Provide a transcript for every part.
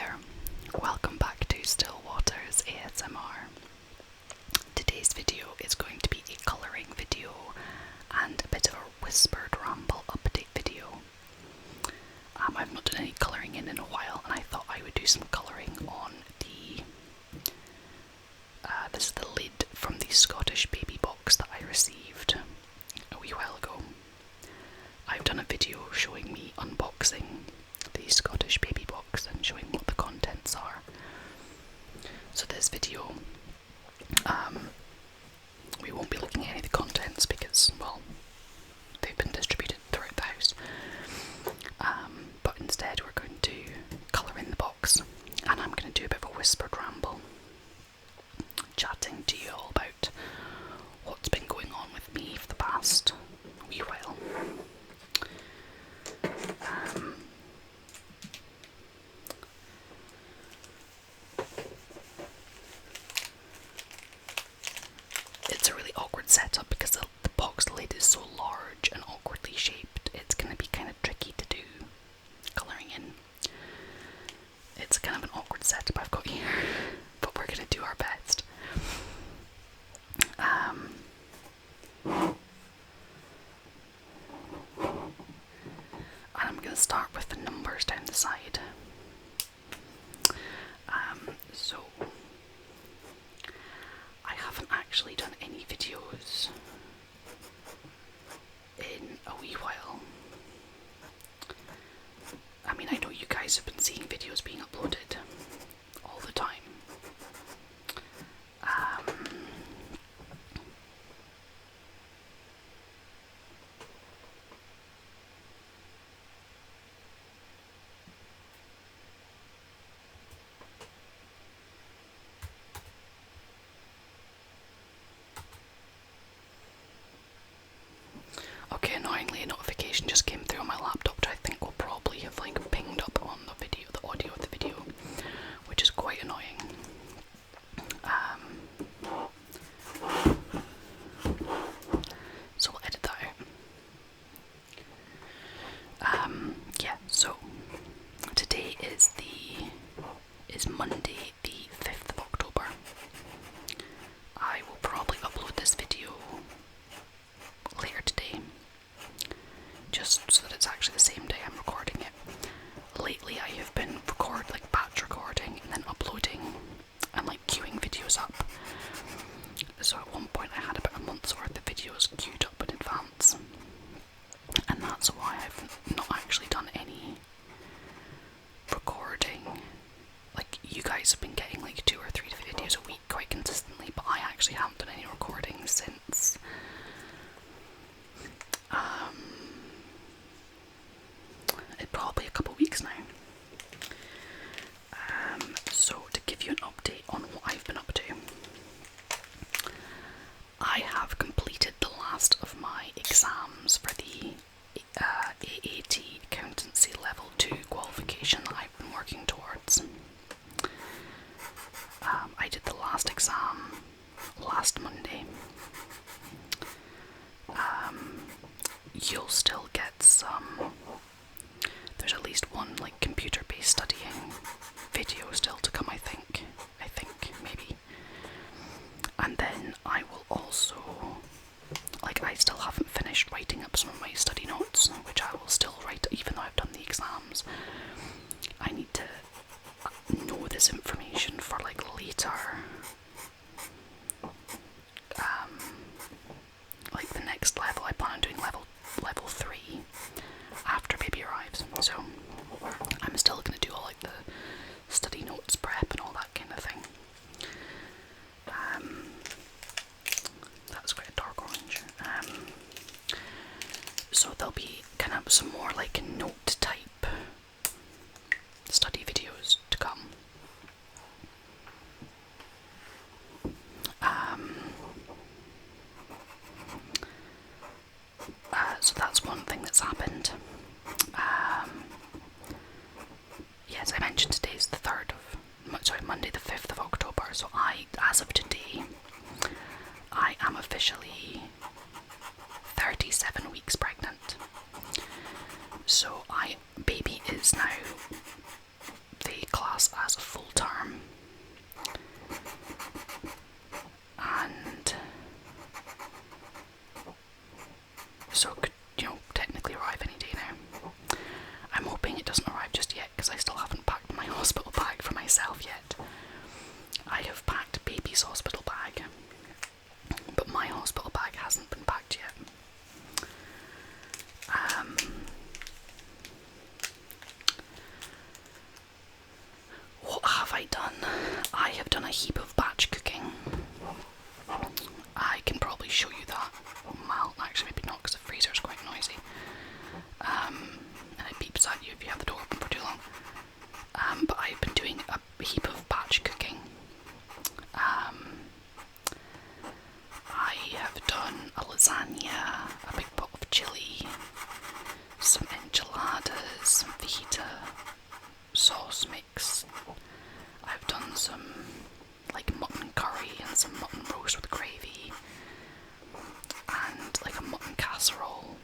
there, welcome back to Still Waters ASMR. Today's video is going to be a colouring video and a bit of a whispered ramble update video. I've not done any colouring in a while, and I thought I would do some colouring on the this is the lid from the Scottish baby box that I received a wee while ago. I've done a video showing me unboxing the Scottish baby box and showing what the contents are. So this video, we won't be looking at any of the contents because, well, they've been distributed throughout the house. But instead we're going to colour in the box, and I'm going to do a bit of a whispered ramble, chatting to you all about what's been going on with me for the past wee while. It's a really awkward setup because the box lid is so large and awkwardly shaped. It's going to be kind of tricky to do colouring in. It's kind of an awkward setup I've got here, but we're going to do our best. And I'm going to start with the numbers down the side. So I haven't actually done any videos in a wee while. I mean, I know you guys have been seeing videos being uploaded all the time. Okay, annoyingly a notification just came through on my laptop, which I think will probably have pinged up on the video, the audio of the video, which is quite annoying. So we'll edit that out. Yeah, so today is Monday the 5th of October. I will probably upload this video later today, just so that it's actually the same day I'm recording it. Lately I have been batch recording and then uploading and queuing videos up. So at one point I had about a month's worth of videos queued up in advance, and that's why I've not actually done any recording. You guys have been getting 2 or 3 videos a week quite consistently, but I actually haven't done any recording since it's probably a couple of weeks now. So to give you an update on what I've been up to, I have completed the last of my exams for the AAT Accountancy Level 2 qualification that I've been working towards. I did the last exam last Monday. You'll still get some, there's at least one computer-based studying video still to come, I think, maybe. And then I will also, I still haven't finished writing up some of my study notes, which I will still write even though I've done the exams. I need to know this information for later, the next level. I plan on doing level 3 after baby arrives, so I'm still going to do all the study notes prep and all that kind of thing. That's quite a dark orange. So there'll be kind of some more note type study videos to come. So that's one thing that's happened. Yes, I mentioned today's the Monday the 5th of October, so as of today, I am officially 37 weeks pregnant. So baby is now, they class class as a full term, and so it could, technically arrive any day now. I'm hoping it doesn't arrive just yet because I still haven't packed my hospital bag for myself yet. I have packed baby's hospital bag, but my hospital bag hasn't been packed yet. What have I done? I have done a heap of batch cooking. I can probably show you that. Well, actually maybe not because the freezer is quite noisy. And it beeps at you if you have the door open for too long. But I've been doing a heap of batch cooking. I have done a lasagna, a big pot of chilli, some enchiladas, some fajita sauce mix. I've done some like mutton curry and some mutton roast with gravy, and like a mutton casserole,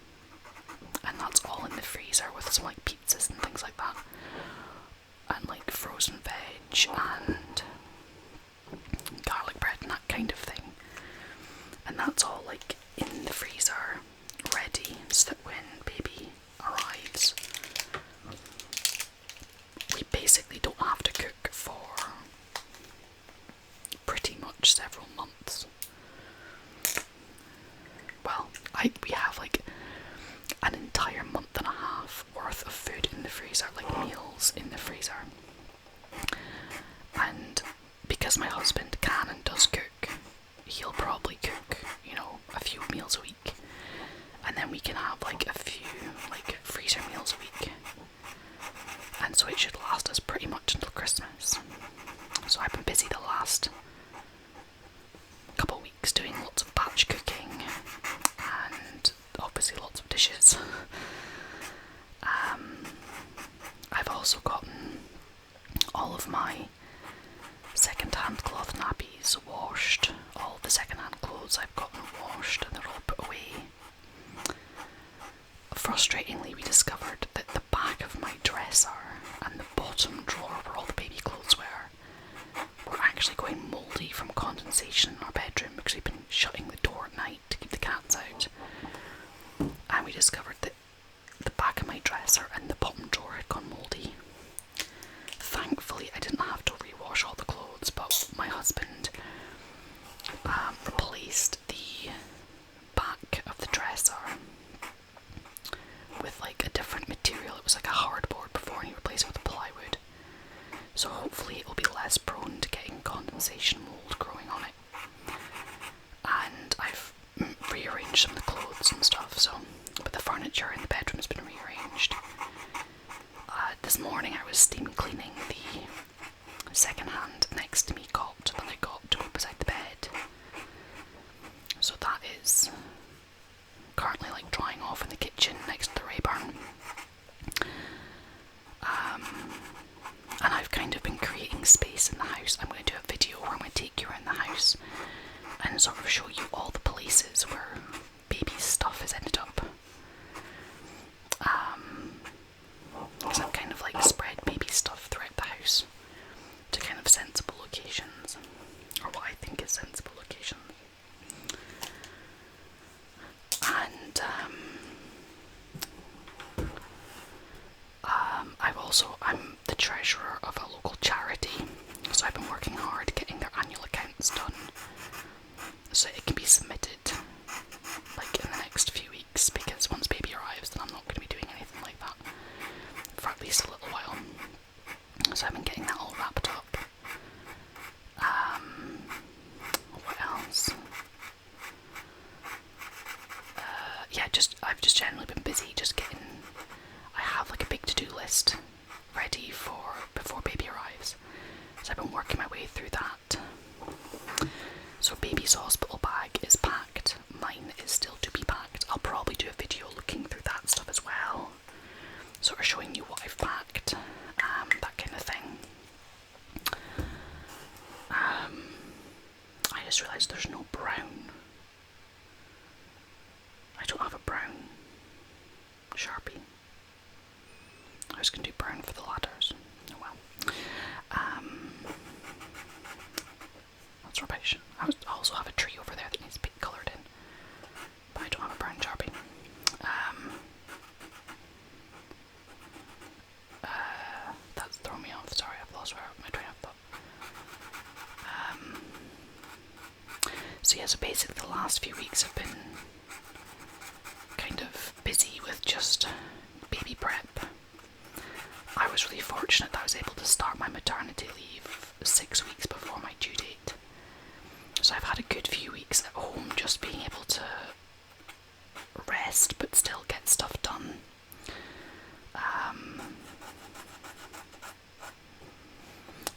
and that's all in the freezer with some like pizzas and things like that, and like frozen veg and garlic bread and that kind of thing. And that's all like in the freezer, ready, so that when baby arrives, we basically don't have to cook for pretty much several months. Well, we have like an entire month and a half worth of food in the freezer, like meals in the freezer. And because my husband can and does cook, he'll probably cook, a few meals a week. And then we can have like a few like freezer meals a week. And so it should last us pretty much until Christmas. So I've been busy the last couple of weeks doing lots of batch cooking and obviously lots of dishes. I've also gotten all of my second-hand cloth nappies washed. All the second-hand clothes I've gotten washed and they're all put away. Frustratingly, we discovered that the back of my dresser and the bottom drawer where all the baby clothes were actually going mouldy from condensation in our bedroom because we've been shutting the door at night to keep the cats out. And we discovered that the back of my dresser and the bottom drawer had gone mouldy. Thankfully, I didn't have to rewash all the clothes, but my husband replaced the back of the dresser with like a different material. It was like a hardboard before, and he replaced it with a plywood. So hopefully it will be less prone to getting condensation mould growing on it. And I've rearranged some of the clothes and stuff, but the furniture in the bedroom has been rearranged. This morning I was steam cleaning the second-hand next to me cot that I got to put beside the bed. So that is currently like drying off in the kitchen next to the Rayburn. And I've kind of been creating space in the house. I'm going to do a video where I'm going to take you around the house and sort of show you all the places where baby's stuff has ended up. Because I've kind of like spread baby stuff throughout the house to kind of sensible locations, or what I think is sensible locations. And I'm the treasurer of a local charity, so I've been working hard getting their annual accounts done so it can be submitted like in the next few weeks, because once baby arrives then I'm not going to be doing anything like that for at least a little while. So I've been getting that all wrapped up. What else? I've just generally been busy just getting, I have like a big to-do list ready for before baby arrives. So I've been working my way through that. So baby's hospital bag is packed. Mine is still to be packed. I'll probably do a video looking through that stuff as well, sort of showing you what I've packed, that kind of thing. I just realised there's no brown. I don't have a brown Sharpie. I was going to do brown for the ladders. Oh well. that's rubbish. I also have a tree over there that needs to be coloured in, but I don't have a brown Sharpie. That's thrown me off. Sorry, I've lost my train of thought. So yeah, so basically the last few weeks have been kind of busy with just baby prep. I was really fortunate that I was able to start my maternity leave 6 weeks before my due date. So I've had a good few weeks at home just being able to rest but still get stuff done.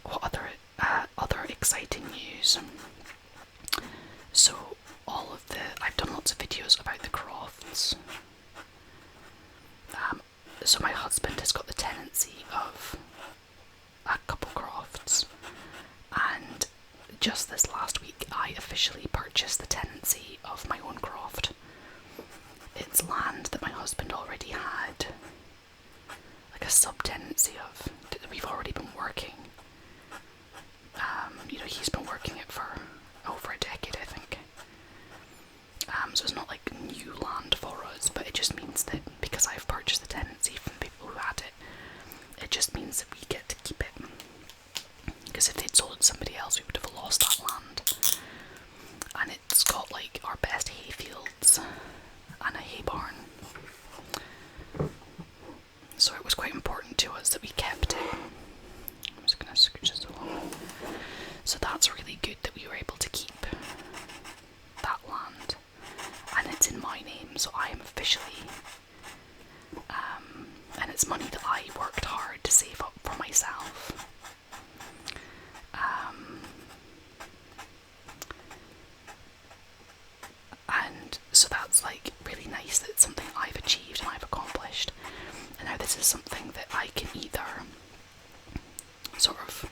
What other exciting news? So I've done lots of videos about the Crofts. So my husband has got the tenancy of a couple Crofts, and just this last week I officially purchased the tenancy of my own Croft. It's land that my husband already had like a sub-tenancy of, that we've already been working. He's been working it for over a decade, I think. So it's not like new land for us, but it just means that because I've purchased the tenancy from people who had it, it just means that we get to keep it. Because if they'd sold it to somebody else, we would have lost that land. And it's got like our best hay fields and a hay barn. So it was quite important to us that we kept it. I'm just going to scooch this along. So that's really good that we were able to keep that land. And it's in my name, so I am officially, and it's money that I worked hard to save up for myself. And so that's like really nice that it's something I've achieved and I've accomplished. And now this is something that I can either sort of,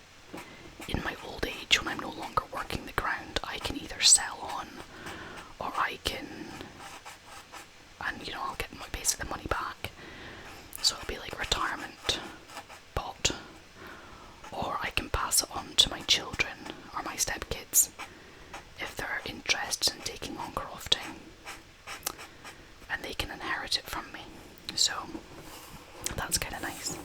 in my old age when I'm no longer working the ground, I can either sell on, or I can, and I'll get basically the money back. So it'll be like retirement pot, or I can pass it on to my children or my stepkids if they're interested in taking on crofting, and they can inherit it from me. So that's kind of nice.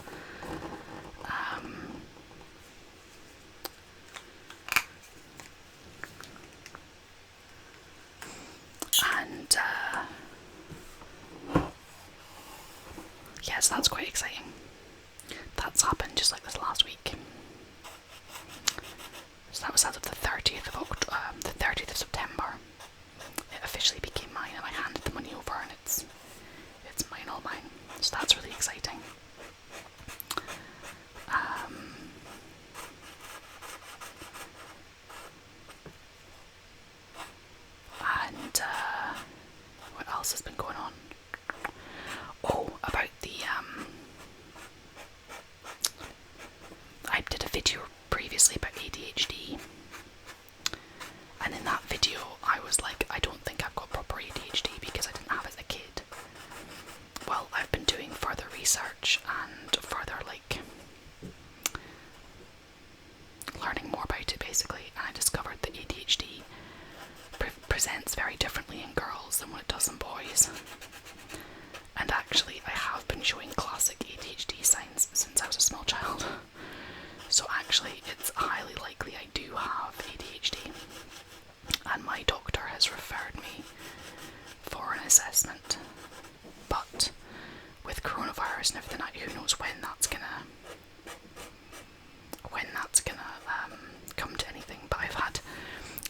And yes, that's quite exciting. That's happened just like this last week. So that was as of the 30th of September. It officially became mine, and I handed the money over, and it's mine, all mine. So that's really exciting. And what else has been going on? Oh, about the I did a video previously about ADHD, and in that video I was like, I don't think I've got proper ADHD because I didn't have it as a kid. Well, I've been doing further research and further learning more about it basically, and I discovered that ADHD presents very differently in girls than what it does in boys. And actually I have been showing classic ADHD signs since I was a small child. So actually it's highly likely I do have ADHD, and my doctor has referred me for an assessment. But with coronavirus and everything, who knows when that's gonna come to anything. But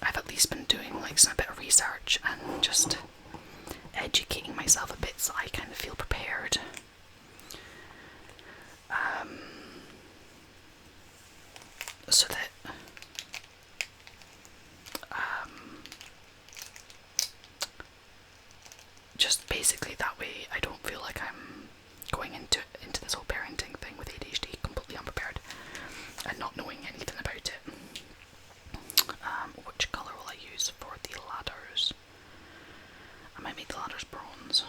I've at least been doing a bit of research and just educating myself a bit so I kind of feel prepared. So that just basically that way I don't feel like I'm going into this whole parenting thing with ADHD completely unprepared and not knowing anything about it. Which colour will I use for the ladders? I might make the ladders bronze.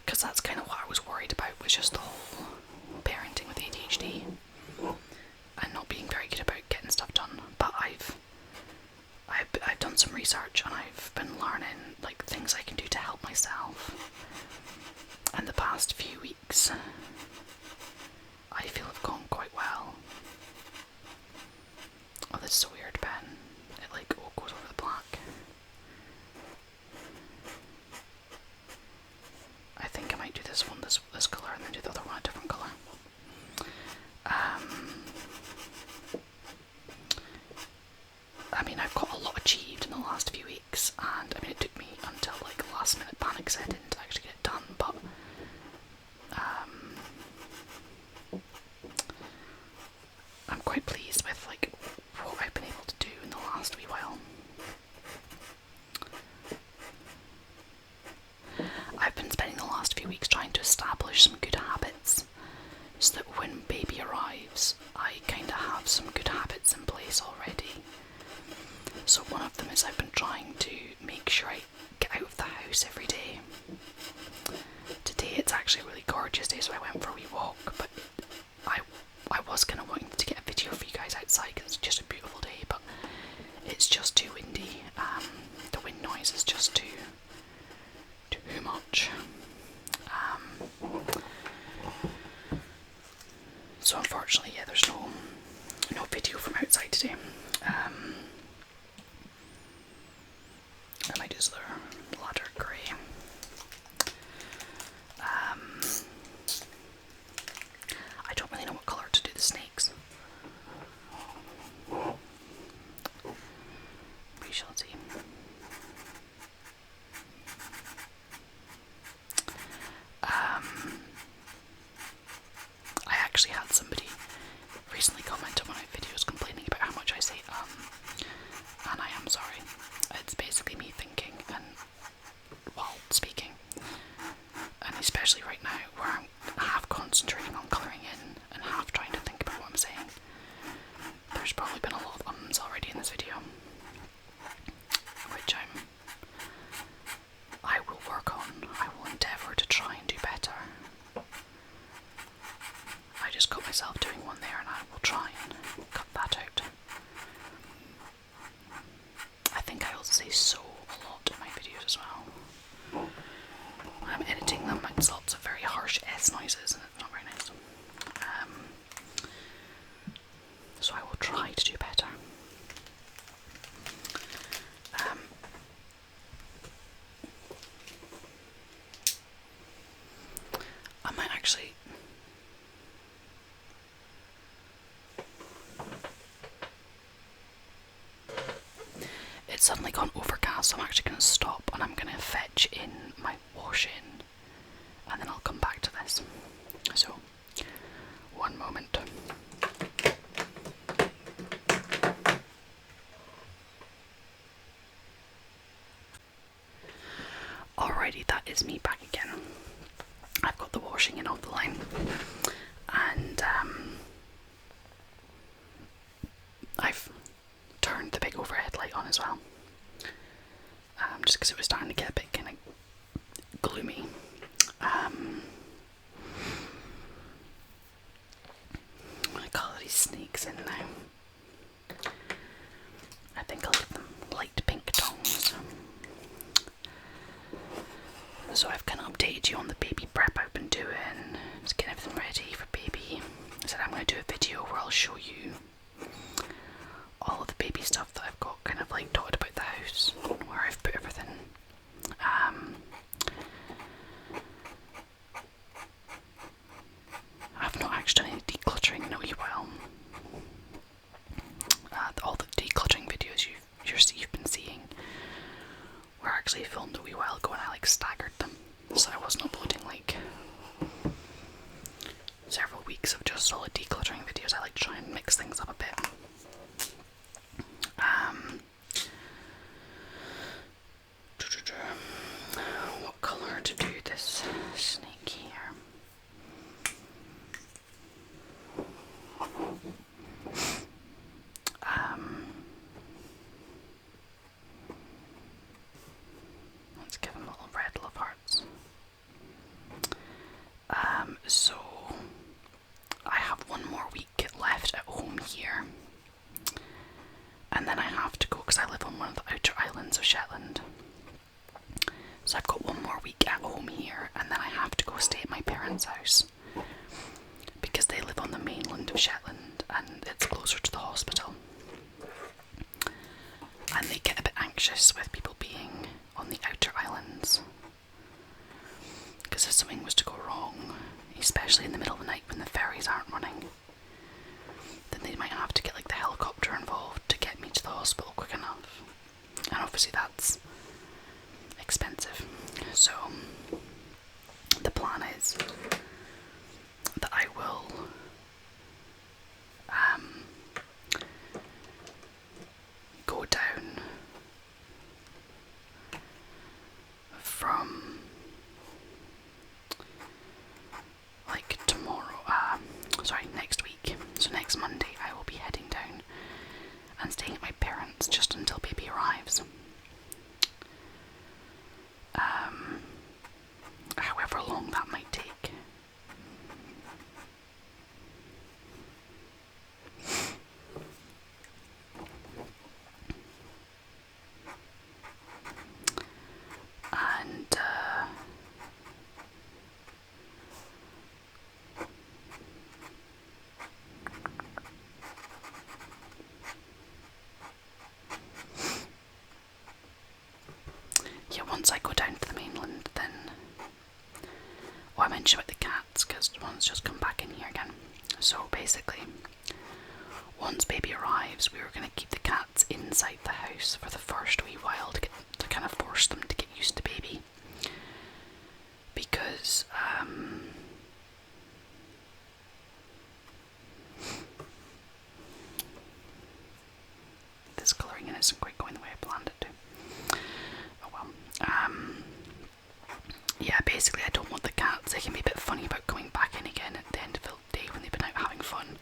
Because that's kind of what I was worried about, was just the whole parenting with ADHD and not being very good about getting stuff done, but I've done some research and I've been learning like things I can do to help myself. And the past few weeks, I feel have gone quite well. Oh, this is a weird pen. It like all goes over the black. I think I might do this one this colour and then do the other one a different colour. I mean, I've got a lot achieved in the last few weeks, and I mean, it took me until like last minute panic set in to actually get it done, but I'm quite pleased with like what I've been able to do in the last wee while. I've been spending the last few weeks trying to establish some good habits so that when baby arrives, I kind of have some good habits in place already. So one of them is I've been trying to make sure I get out of the house every day. Today it's actually a really gorgeous day, so I went for a wee walk, but I was kind of wanting to get a video for you guys outside because it's just a beautiful day, but it's just too windy. The wind noise is just too much. So unfortunately, yeah, there's no video from outside today. I might use the ladder grey. I don't really know what colour to do the snakes. We shall see. I actually had somebody recently comment on one of my videos complaining about how much I say and I am sorry. It's basically me thinking and while speaking, and especially right now where I'm half concentrating on colouring in and half trying to think about what I'm saying. There's probably been a lot of ums already in this video, which I will work on. I will endeavour to try and do better. I just got myself doing one there and I will try and cut that out. I think I also say so a lot in my videos as well. When I'm editing them, it's lots of very harsh S noises and it's not very nice. So I will try to do better. I might actually... It's suddenly gone overcast, so I'm actually going to stop and I'm going to fetch in my wash in and then I'll come back to this. So, one moment. Alrighty, that is me back again. I've got the washing in off the line and I've turned the big overhead light on as well, just because it was starting to get a bit kind of gloomy. I colour these snakes in now. I think I'll leave them light pink tones. So I've kind of updated you on the baby prep I've been doing, just getting everything ready for baby. I said I'm going to do a video where I'll show you all of the baby stuff that I've got kind of like dotted about the house, where I've put everything. I've not actually done any decluttering in a wee while. All the decluttering videos you've been seeing were actually filmed a wee while ago and I like staggered them, so I wasn't uploading like several weeks of just solid decluttering videos. I like to try and mix things up a bit. What colour to do this snake here? Let's give him a little red love hearts. So I have one more week left at home here. parents' house because they live on the mainland of Shetland and it's closer to the hospital. And they get a bit anxious with people being on the outer islands. Because if something was to go wrong, especially in the middle of the night when the ferries aren't running, then they might have to get like the helicopter involved to get me to the hospital quick enough. And obviously that's expensive. So the plan is that I will go down from like tomorrow, next week. So next Monday I will be heading down and staying at my parents' just until baby arrives. However long that might take. And yeah, once I go down to the mainland, then I mentioned about the cats because one's just come back in here again. So basically, once baby arrives, we were going to keep the cats inside the house for the first wee while to kind of force them to get used to baby. Because this colouring in isn't quite going the way I planned it to. Oh well. Yeah, basically I don't want the cats, they can be a bit funny about coming back in again at the end of the day when they've been out having fun.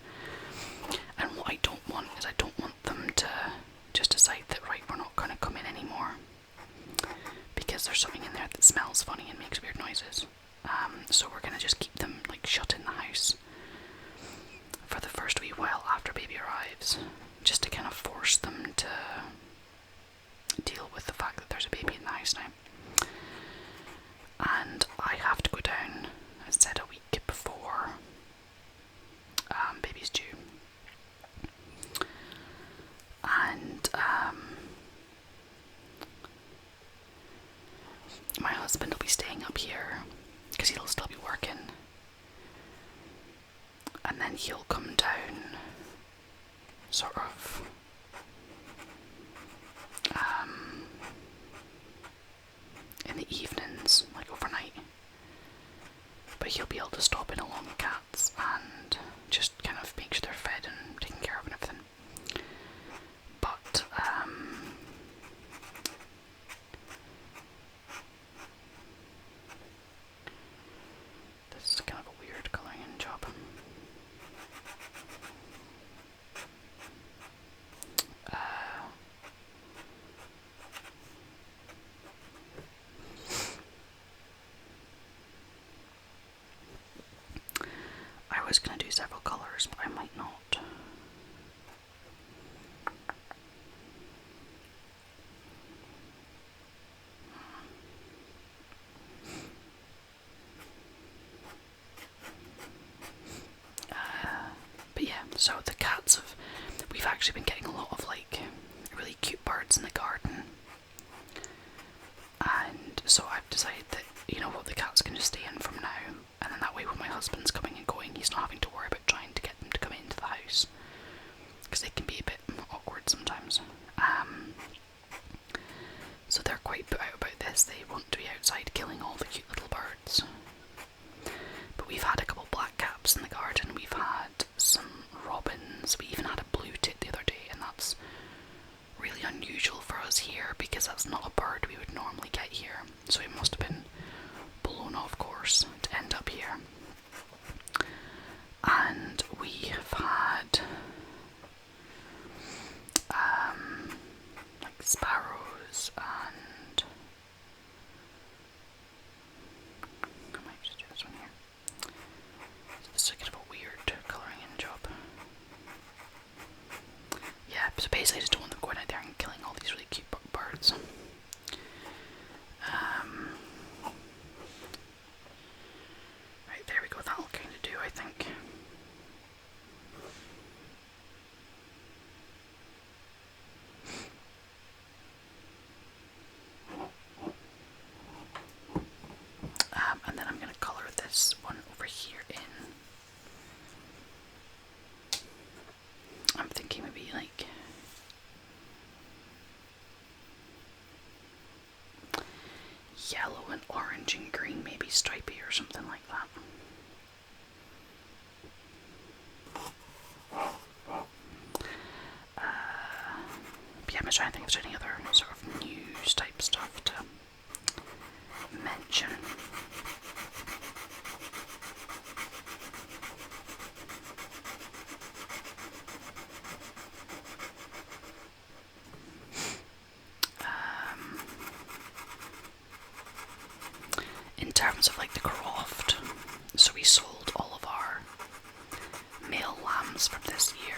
And what I don't want is I don't want them to just decide that, right, we're not going to come in anymore because there's something in there that smells funny and makes weird noises. So we're going to just keep them like shut in the house for the first wee while after baby arrives, just to kind of force them to deal with the fact that there's a baby in the house now. And I have to go down, as I said, a week before baby's due. And my husband will be staying up here because he'll still be working. And then he'll come down sort of in the evenings, like overnight. But he'll be able to stop in along the cats and just kind of make sure they're fed and taken care of and everything. But this is kind of a weird colouring in job. I was going to do several colours, but I might not. But yeah, so the cats we've actually been getting a lot of like really cute birds in the garden. And so I've decided that, you know what, the cats can just stay in from now, and then that way when my husband's coming and going, he's not having to worry about trying to get them to come into the house, because they can be a bit awkward sometimes. So they're quite put out about this. They want to be outside killing all the cute little birds. But we've had a couple black caps in the garden, we've had some robins, we even had a blue tit the other day, and that's really unusual for us here because that's not a bird we would normally get here. So it must have been blown off course to end up here. And we have had like sparrows, and I might just do this one here. It's a kind of a weird colouring in job. Yeah, so basically I just don't want them going out there and killing all these really cute birds. Right, there we stripy or something like that. But yeah, I'm trying to think if there's any other sort of news type stuff to mention. In terms of like the croft, so we sold all of our male lambs from this year,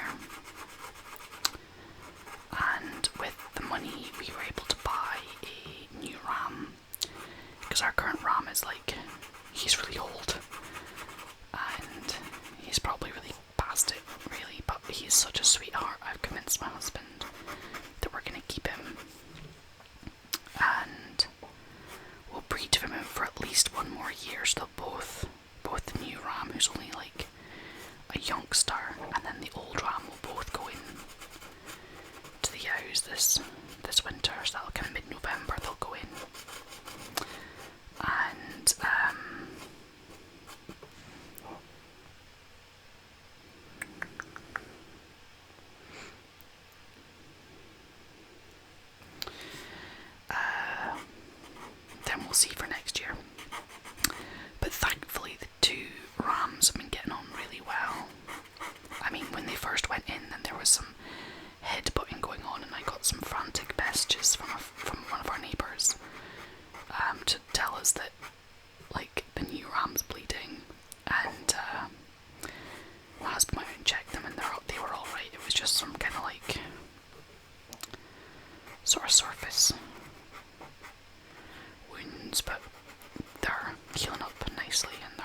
and with the money we were able to buy a new ram, because our current ram is like, he's really old and he's probably really past it really, but he's such a sweetheart. I've convinced my husband that we're going to keep him, and we'll breed him out for at least 1 more year, so both the new ram, who's only like a youngster, and then the old ram will both go in to the ewes this winter, so that'll kind of mid-November they'll go in. And then we'll see for next year. But thankfully the 2 rams have been getting on really well. I mean, when they first went in, then there was some headbutting going on, and I got some frantic messages from one of our neighbours to tell us that like the new ram's bleeding, and my husband went out and checked them, and they were all right. It was just some kind of like sort of surface wounds, but they're healing up nicely, and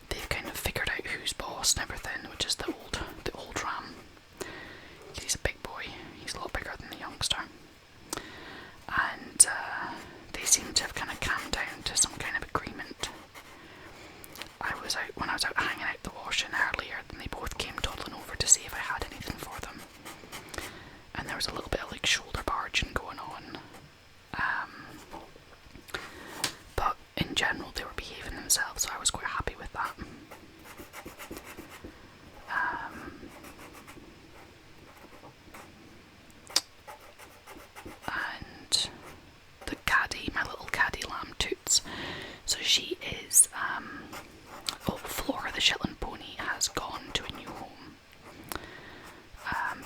they've kind of figured out who's boss and everything, which is the old ram. He's a big boy. He's a lot bigger than the youngster, and they seem to have kind of calmed down to some kind of agreement. When I was out hanging out the washing earlier, then they both came toddling over to see if I had anything for them, and there was a little bit of like shoulder barging going on. But in general they were behaving themselves, so I was quite happy with that. And the caddy, my little caddy lamb Toots, so she is, Flora the Shetland pony has gone to a new home,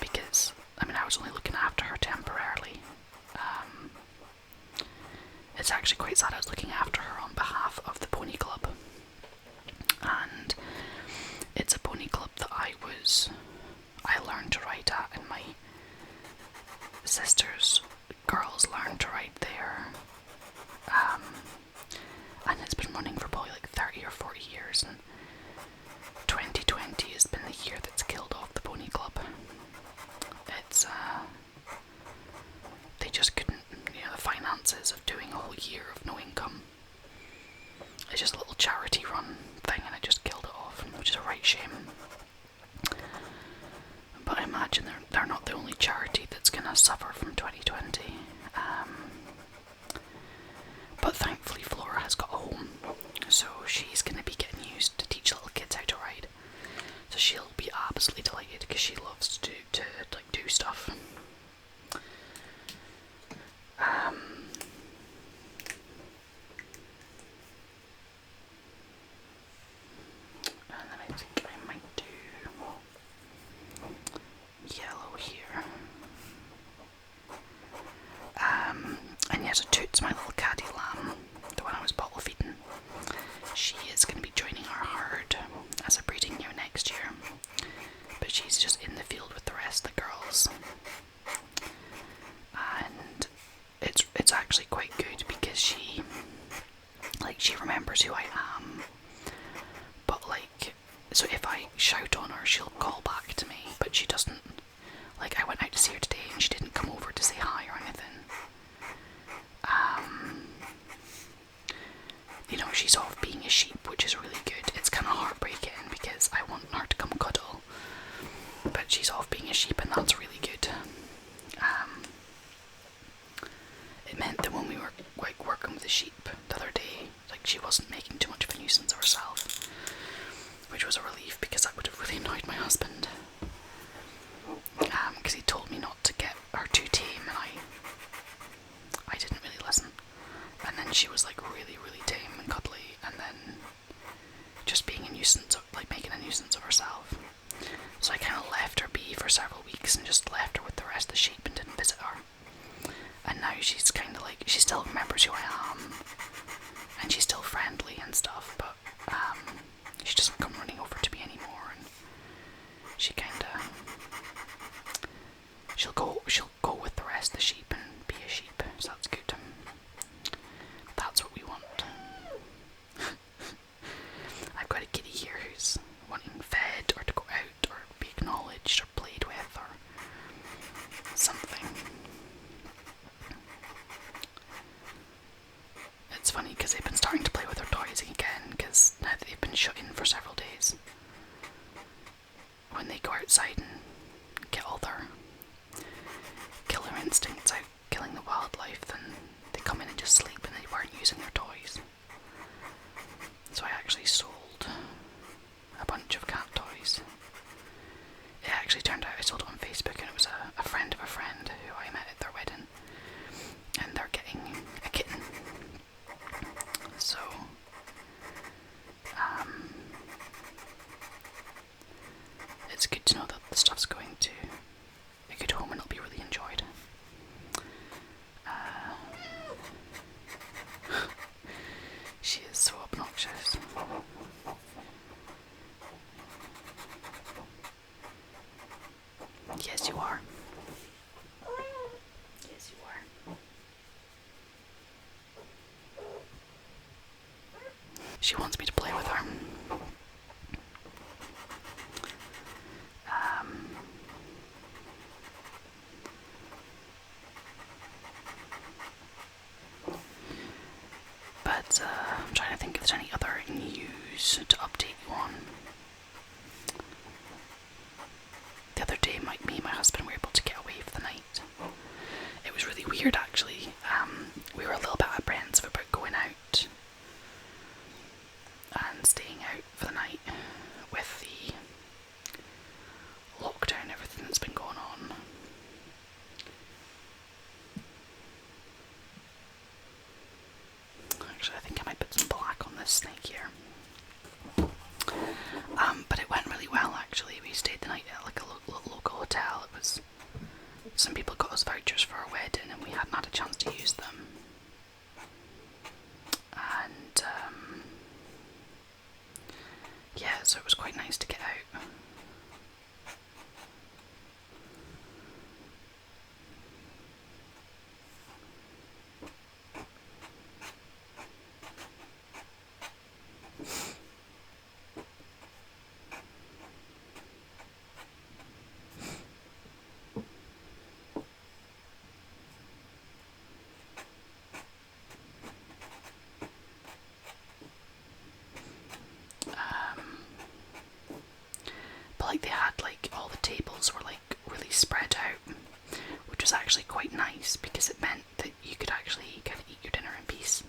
because, I mean, I was only looking after her temporarily. It's actually quite sad. I was looking after her on behalf of the pony club, and it's a pony club that I learned to ride at, and my sister's girls learned to ride there, and it's been running for probably like 30 or 40 years, and 2020 has been the year that's killed off the pony club. It's they just couldn't, the finances of doing a whole year of no income. It's just a little charity run thing, and it just killed it off, which is a right shame. But I imagine they're not the only charity that's gonna suffer from 2020. But thankfully Flora has got a home, so she's gonna be getting used to teach little kids how to ride. So she'll be absolutely delighted, because she loves to like do stuff. And then I think I might do yellow here. And yeah, so Toots, my little caddy lamb, the one I was bottle feeding, she is going to be joining our herd as a breeding year next year, but she's just in the field with the rest of the girls, and it's actually quite good, because she remembers who I am, but like, so if I shout on her, she'll call back to me, but she doesn't, like, I went out to see her today and she didn't come over to say hi or anything. She's off being a sheep, which is really good. It's kind of heartbreaking, because I want her to come cuddle, but she's off being a sheep, and that's really good. It meant that when we were like working with the sheep the other day, like like she wasn't making too much of a nuisance of herself, which was a relief because that would have really annoyed my husband. Because he told me not to get her too tame, and I didn't really listen. And then she was like really, really tame and cuddly, and then just being a nuisance, like making a nuisance of herself. So I kind of left her be for several weeks and just left her with the rest of the sheep and didn't visit her. And now she's kind of like, she still remembers who I am, and she's still friendly and stuff, but she doesn't come running over to me anymore, and she kind of, she'll go with the rest of the sheep and be a sheep, so that's good. That's what we want. I've got a kitty here who's wanting fed or to go out or be acknowledged or played with or something. It's funny because they've been starting to play with their toys again, because now that they've been shut in for several days, when they go outside and get all their killer instincts out killing the wildlife, then they come in and just sleep and they weren't using their toys. So I actually sold a bunch of cat toys. It actually turned out I sold it on Facebook, and it was a friend of a friend who I met at their wedding, and they're getting a kitten. So it's good to know that the stuff's going to a good home and it'll be really enjoyed. She is so obnoxious. Yes, you are. Yes, you are. She wants me to play with her. But I'm trying to think if there's any other news to update you on. The other day, me and my husband were able to get away for the night. It was really weird, actually. We were a little bit apprehensive about going out and staying out for the night with the lockdown and everything that's been going on. Actually, I think I might put some black on this snake here. But it went really well, actually. We stayed the night at like a local hotel. It was, some people got us vouchers for our wedding and we hadn't had a chance to use them. And yeah, so it was quite nice to get out. But like they had like all the tables were like really spread out, which was actually quite nice because it meant that you could actually kind of eat your dinner in peace.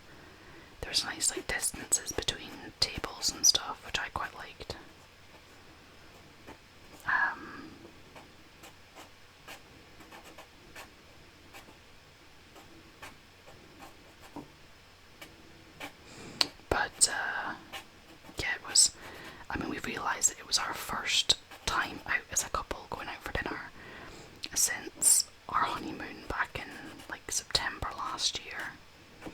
There was nice like distances between tables and stuff, which I quite liked. But yeah, it was, I mean, we realised that it was our first time out as a couple going out for dinner since our honeymoon back in like September last year. So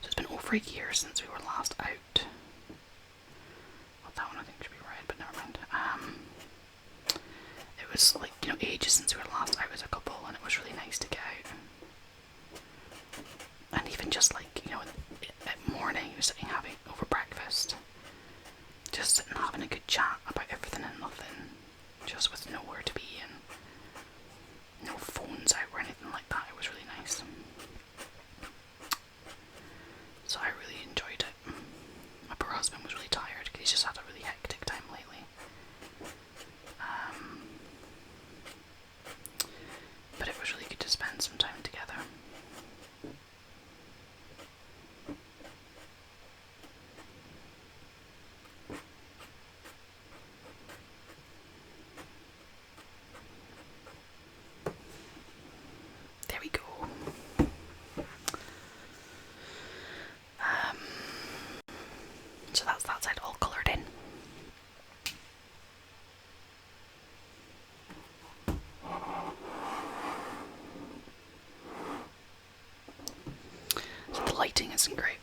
it's been over a year since we were last out. Well, that one I think should be red, but never mind. It was like, you know, ages since we were last out as a couple, and it was really nice to get out. And even just like, you know, at morning, sitting having over breakfast, just sitting having a good chat about everything and nothing, just with nowhere to be and no phones out or anything like that. It was really nice. So I really enjoyed it. My poor husband was really tired because he's just had a really hectic time lately. But it was really good to spend some time together. that side all coloured in. So the lighting isn't great,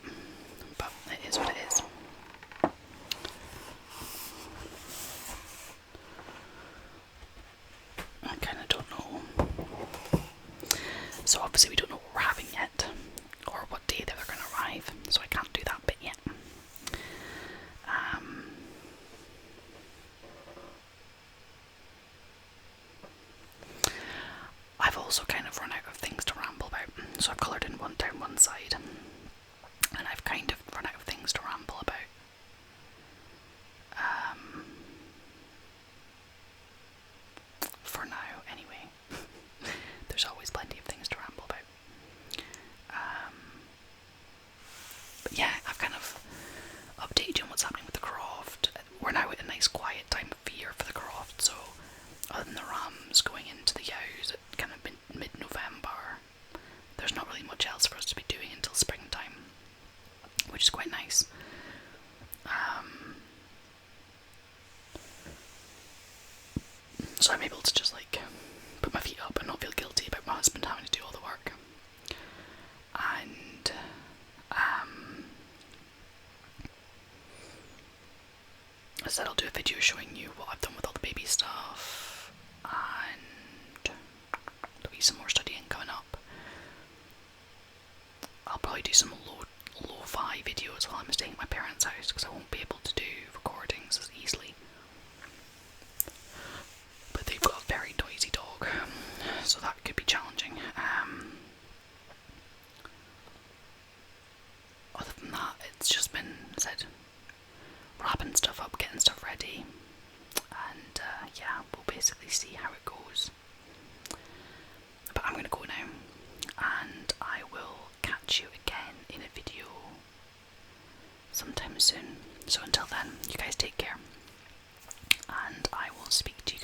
but it is what it is. I kind of don't know. So obviously we don't know what we're having yet, or what day they're going to arrive, so I can't do that bit yet. I've also kind of run out of things to ramble about, so I've coloured in down one side, and I've kind of run out of things to ramble about. For now, anyway. There's always plenty of things to ramble about. But yeah, I've kind of updated you on what's happening with the croft. We're now at a nice quiet time of year for the croft, so other than the rams going into the yows at kind of mid-November, there's not really much else for us to be doing until springtime, which is quite nice. So I'm able to just like put my feet up and not feel guilty about my husband having to do all the work. And I said I'll do a video showing you what I've done with all the baby stuff, and there'll be some more studying coming up. I'll probably do some lo-fi videos while I'm staying at my parents' house, because I won't be able to do recordings as easily. But they've got a very noisy dog, so that could be challenging. Other than that, it's just been, wrapping stuff up, getting stuff ready, and yeah, we'll basically see how it goes. But I'm gonna go now, and I will catch you again in a video sometime soon. So until then, you guys take care, and I will speak to you